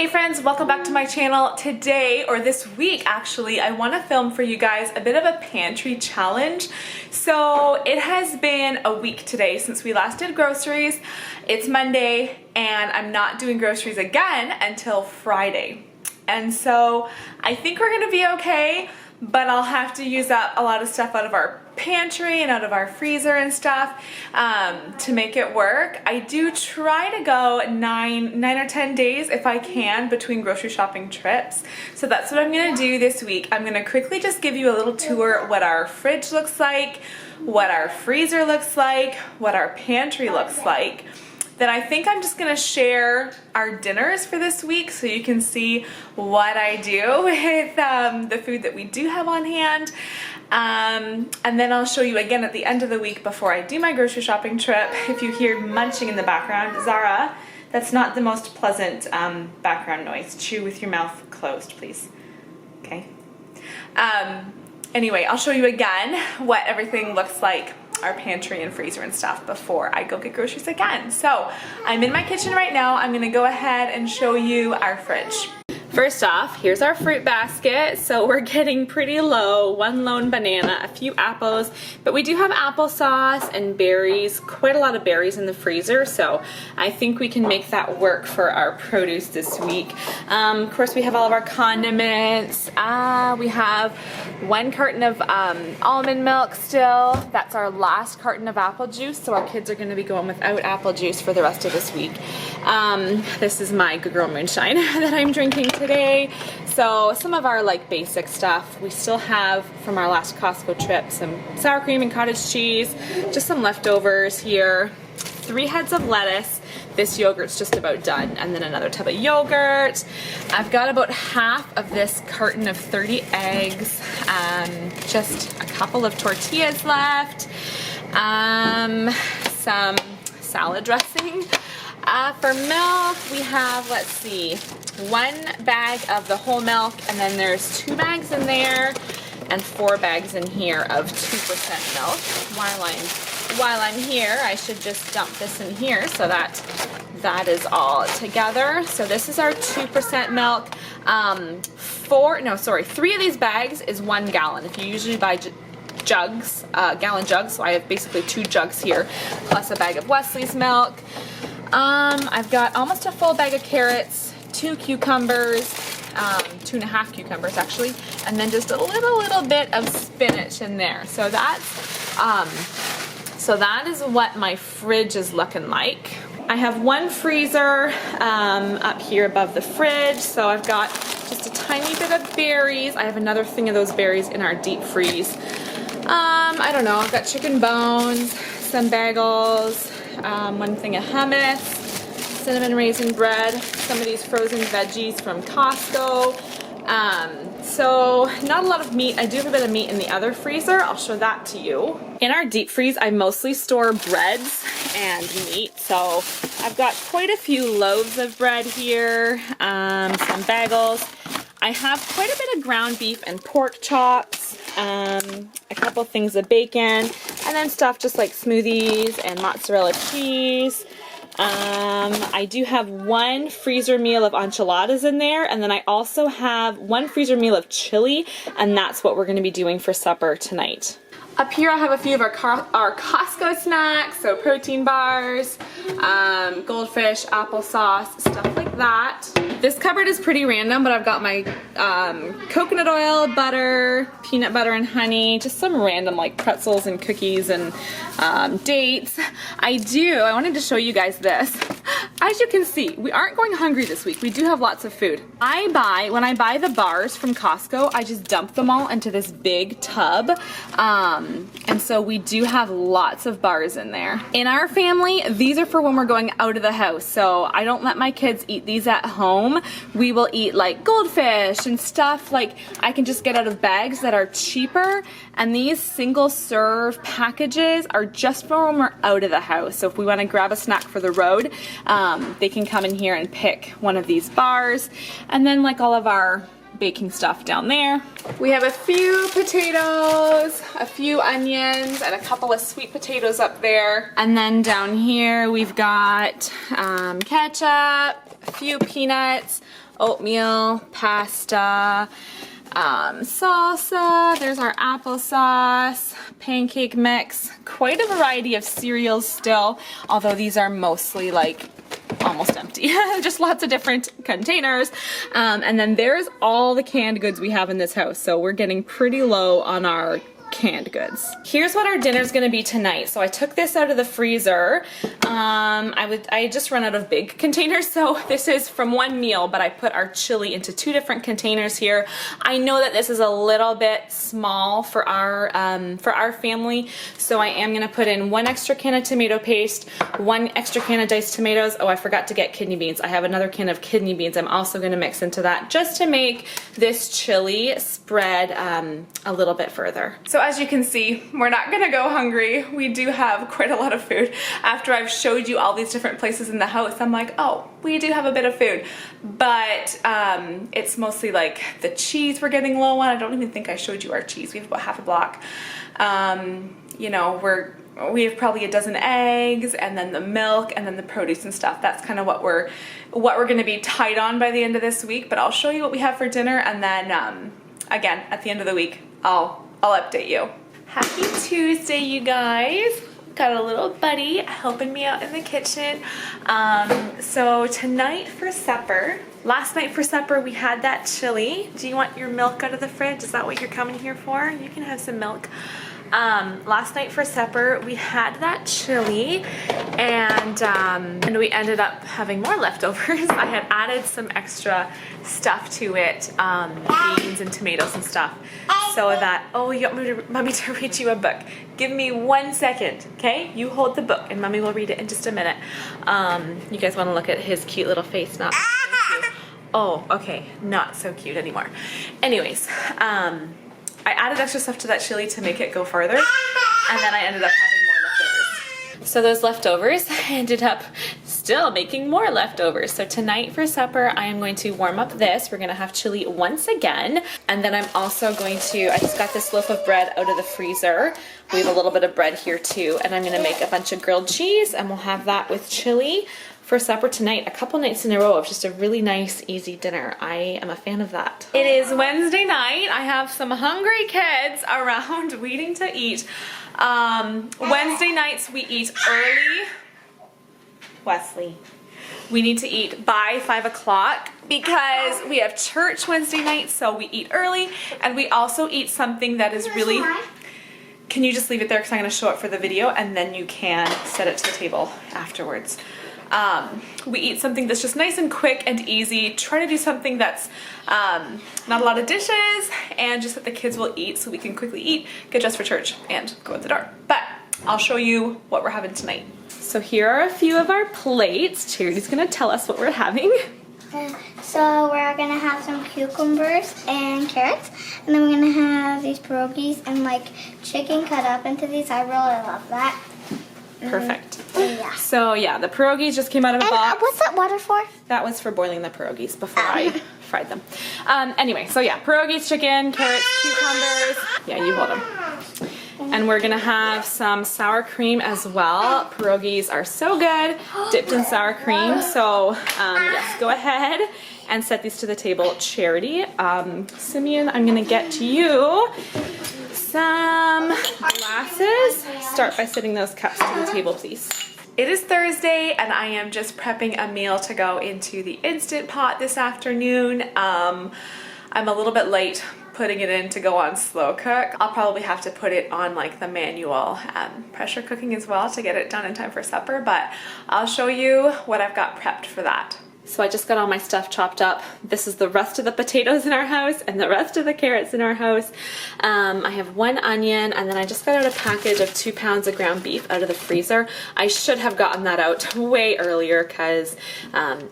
Hey friends, welcome back to my channel. Today, or this week actually, I want to film for you guys a bit of a pantry challenge. So it has been a week today since we last did groceries. It's Monday and I'm not doing groceries again until Friday. And so I think we're gonna be okay, but I'll have to use up a lot of stuff out of our pantry and out of our freezer and stuff to make it work. I do try to go nine or 10 days if I can between grocery shopping trips. So that's what I'm gonna do this week. I'm gonna quickly just give you a little tour what our fridge looks like, what our freezer looks like, what our pantry looks like. Then I think I'm just gonna share our dinners for this week so you can see what I do with the food that we do have on hand. And then I'll show you again at the end of the week before I do my grocery shopping trip. If you hear munching in the background, Zara, that's not the most pleasant background noise. Chew with your mouth closed, please. Okay. Anyway, I'll show you again what everything looks like, our pantry and freezer and stuff, before I go get groceries again. So I'm in my kitchen right now. I'm gonna go ahead and show you our fridge. First off, here's our fruit basket. So we're getting pretty low. One lone banana, a few apples, but we do have applesauce and berries, quite a lot of berries in the freezer. So I think we can make that work for our produce this week. Of course, we have all of our condiments. We have one carton of almond milk still. That's our last carton of apple juice. So our kids are gonna be going without apple juice for the rest of this week. This is my Good Girl Moonshine that I'm drinking today. So some of our like basic stuff, we still have from our last Costco trip, some sour cream and cottage cheese, just some leftovers here, 3 heads of lettuce. This yogurt's just about done, and then another tub of yogurt. I've got about half of this carton of 30 eggs, just a couple of tortillas left, some salad dressing. For milk, we have, let's see, 1 bag of the whole milk, and then there's 2 bags in there, and 4 bags in here of 2% milk. While I'm here, I should just dump this in here so that is all together. So this is our 2% milk. 3 of these bags is 1 gallon. If you usually buy jugs, gallon jugs, so I have basically 2 jugs here, plus a bag of Wesley's milk. I've got almost a full bag of carrots, 2 cucumbers, 2.5 cucumbers actually, and then just a little bit of spinach in there. So that is what my fridge is looking like. I have 1 freezer up here above the fridge, so I've got just a tiny bit of berries. I have another thing of those berries in our deep freeze. I don't know, I've got chicken bones, some bagels, 1 thing of hummus, cinnamon raisin bread, some of these frozen veggies from Costco. So not a lot of meat. I do have a bit of meat in the other freezer. I'll show that to you. In our deep freeze, I mostly store breads and meat. So I've got quite a few loaves of bread here, some bagels. I have quite a bit of ground beef and pork chops, a couple things of bacon, and then stuff just like smoothies and mozzarella cheese. I do have 1 freezer meal of enchiladas in there, and then I also have 1 freezer meal of chili, and that's what we're going to be doing for supper tonight. Up here I have a few of our Costco snacks, so protein bars, goldfish, applesauce, stuff like that. This cupboard is pretty random, but I've got my coconut oil, butter, peanut butter and honey, just some random like pretzels and cookies and dates. I wanted to show you guys this. As you can see, we aren't going hungry this week. We do have lots of food. When I buy the bars from Costco, I just dump them all into this big tub. And so we do have lots of bars in there. In our family, these are for when we're going out of the house. So I don't let my kids eat these at home. We will eat like goldfish and stuff like I can just get out of bags that are cheaper. And these single serve packages are just for when we're out of the house. So if we want to grab a snack for the road, they can come in here and pick one of these bars. And then like all of our baking stuff down there. We have a few potatoes, a few onions, and a couple of sweet potatoes up there. And then down here we've got ketchup, a few peanuts, oatmeal, pasta, salsa, there's our applesauce, pancake mix, quite a variety of cereals still, although these are mostly like almost empty. Just lots of different containers. And then there's all the canned goods we have in this house. So we're getting pretty low on our canned goods. Here's what our dinner's gonna be tonight. So I took this out of the freezer. I just run out of big containers, so this is from one meal, but I put our chili into 2 different containers here. I know that this is a little bit small for our family, so I am gonna put in 1 extra can of tomato paste, 1 extra can of diced tomatoes. Oh, I forgot to get kidney beans. I have another can of kidney beans I'm also gonna mix into that just to make this chili spread a little bit further. So as you can see, we're not gonna go hungry. We do have quite a lot of food. After I've showed you all these different places in the house, I'm like, oh, we do have a bit of food. But it's mostly like the cheese we're getting low on. I don't even think I showed you our cheese. We have about half a block. You know, we have probably a dozen eggs, and then the milk, and then the produce and stuff. That's kind of what we're gonna be tight on by the end of this week. But I'll show you what we have for dinner, and then again, at the end of the week, I'll update you. Happy Tuesday, you guys. Got a little buddy helping me out in the kitchen. So tonight for supper, last night for supper we had that chili. Do you want your milk out of the fridge? Is that what you're coming here for? You can have some milk. Last night for supper we had that chili, and we ended up having more leftovers. I had added some extra stuff to it, beans and tomatoes and stuff, so that, oh, you want mommy to read you a book. Give me 1 second, okay? You hold the book and mommy will read it in just a minute. You guys want to look at his cute little face? Not so cute. Oh, okay, not so cute anymore. Anyways, I added extra stuff to that chili to make it go farther, and then I ended up having more leftovers. So those leftovers, I ended up still making more leftovers. So tonight for supper, I am going to warm up this. We're gonna have chili once again, and then I'm also going to, I just got this loaf of bread out of the freezer. We have a little bit of bread here too, and I'm gonna make a bunch of grilled cheese, and we'll have that with chili for supper tonight, a couple nights in a row of just a really nice, easy dinner. I am a fan of that. It is Wednesday night. I have some hungry kids around waiting to eat. Wednesday nights we eat early. Wesley. We need to eat by 5 o'clock because we have church Wednesday night, so we eat early, and we also eat something that is really... Can you just leave it there because I'm going to show it for the video, and then you can set it to the table afterwards. We eat something that's just nice and quick and easy. Try to do something that's not a lot of dishes, and just that the kids will eat so we can quickly eat, get dressed for church, and go out the door. But I'll show you what we're having tonight. So here are a few of our plates. Charity's gonna tell us what we're having. So we're gonna have some cucumbers and carrots, and then we're gonna have these pierogies and like chicken cut up into these. I really love that. Perfect. Yeah. So yeah, the pierogies just came out of a box. What's that water for? That was for boiling the pierogies before I fried them. Anyway, so yeah, pierogies, chicken, carrots, cucumbers. Yeah, you hold them. And we're gonna have some sour cream as well. Pierogies are so good, dipped in sour cream. So yes, go ahead and set these to the table. Charity, Simeon, I'm gonna get to you some glasses. Start by setting those cups to the table, please. It is Thursday, and I am just prepping a meal to go into the Instant Pot this afternoon. I'm a little bit late putting it in to go on slow cook. I'll probably have to put it on like the manual pressure cooking as well to get it done in time for supper, but I'll show you what I've got prepped for that. So I just got all my stuff chopped up. This is the rest of the potatoes in our house and the rest of the carrots in our house. I have 1 onion, and then I just got out a package of 2 pounds of ground beef out of the freezer. I should have gotten that out way earlier because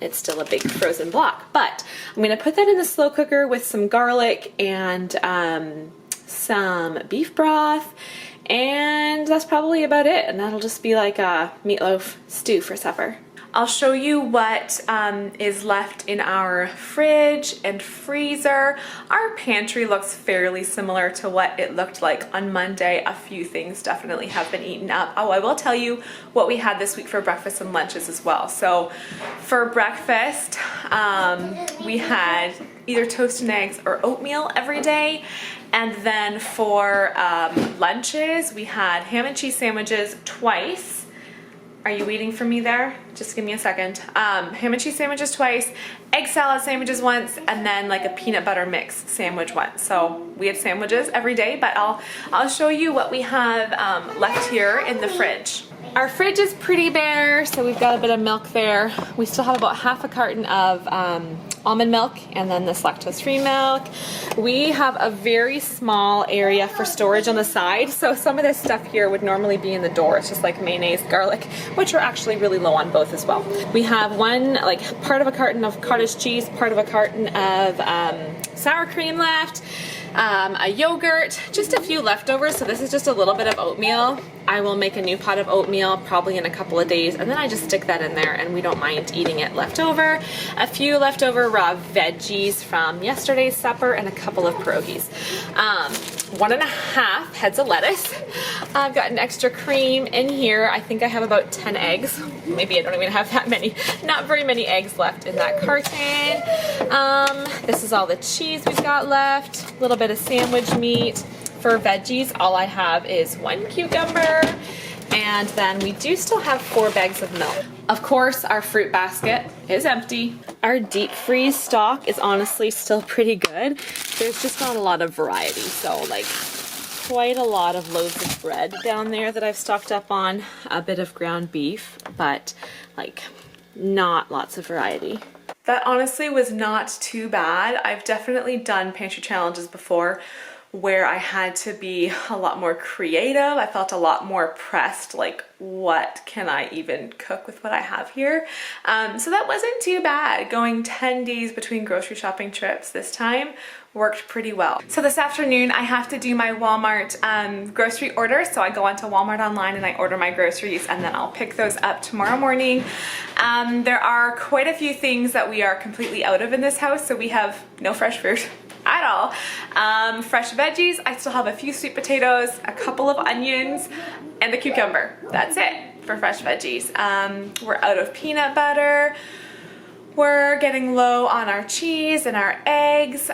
it's still a big frozen block. But I'm gonna put that in the slow cooker with some garlic and some beef broth, and that's probably about it. And that'll just be like a meatloaf stew for supper. I'll show you what is left in our fridge and freezer. Our pantry looks fairly similar to what it looked like on Monday. A few things definitely have been eaten up. Oh, I will tell you what we had this week for breakfast and lunches as well. So for breakfast, we had either toast and eggs or oatmeal every day. And then for lunches, we had ham and cheese sandwiches twice. Are you waiting for me there? Just give me a second. Ham and cheese sandwiches twice, egg salad sandwiches once, and then like a peanut butter mix sandwich once. So we had sandwiches every day, but I'll show you what we have left here in the fridge. Our fridge is pretty bare, so we've got a bit of milk there. We still have about half a carton of almond milk and then this lactose-free milk. We have a very small area for storage on the side, so some of this stuff here would normally be in the door. It's just like mayonnaise, garlic, which are actually really low on both as well. We have part of a carton of cottage cheese, part of a carton of sour cream left, a yogurt, just a few leftovers. So this is just a little bit of oatmeal. I will make a new pot of oatmeal probably in a couple of days, and then I just stick that in there and we don't mind eating it left over. A few leftover raw veggies from yesterday's supper and a couple of pierogies. 1.5 heads of lettuce. I've got an extra cream in here. I think I have about 10 eggs. Maybe I don't even have that many. Not very many eggs left in that carton. This is all the cheese we've got left. A little bit of sandwich meat. For veggies, all I have is 1 cucumber, and then we do still have 4 bags of milk. Of course, our fruit basket is empty. Our deep freeze stock is honestly still pretty good. There's just not a lot of variety, so like quite a lot of loaves of bread down there that I've stocked up on, a bit of ground beef, but like not lots of variety. That honestly was not too bad. I've definitely done pantry challenges before where I had to be a lot more creative. I felt a lot more pressed, like what can I even cook with what I have here? So that wasn't too bad. Going 10 days between grocery shopping trips this time worked pretty well. So this afternoon I have to do my Walmart grocery order. So I go onto Walmart online and I order my groceries, and then I'll pick those up tomorrow morning. There are quite a few things that we are completely out of in this house. So we have no fresh fruit at all. Fresh veggies, I still have a few sweet potatoes, a couple of onions, and a cucumber. That's it for fresh veggies. We're out of peanut butter. We're getting low on our cheese and our eggs.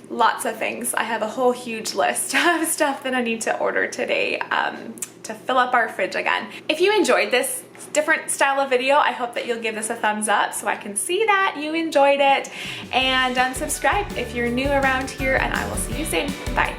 Lots of things. I have a whole huge list of stuff that I need to order today to fill up our fridge again. If you enjoyed this different style of video, I hope that you'll give this a thumbs up so I can see that you enjoyed it, and subscribe if you're new around here, and I will see you soon. Bye.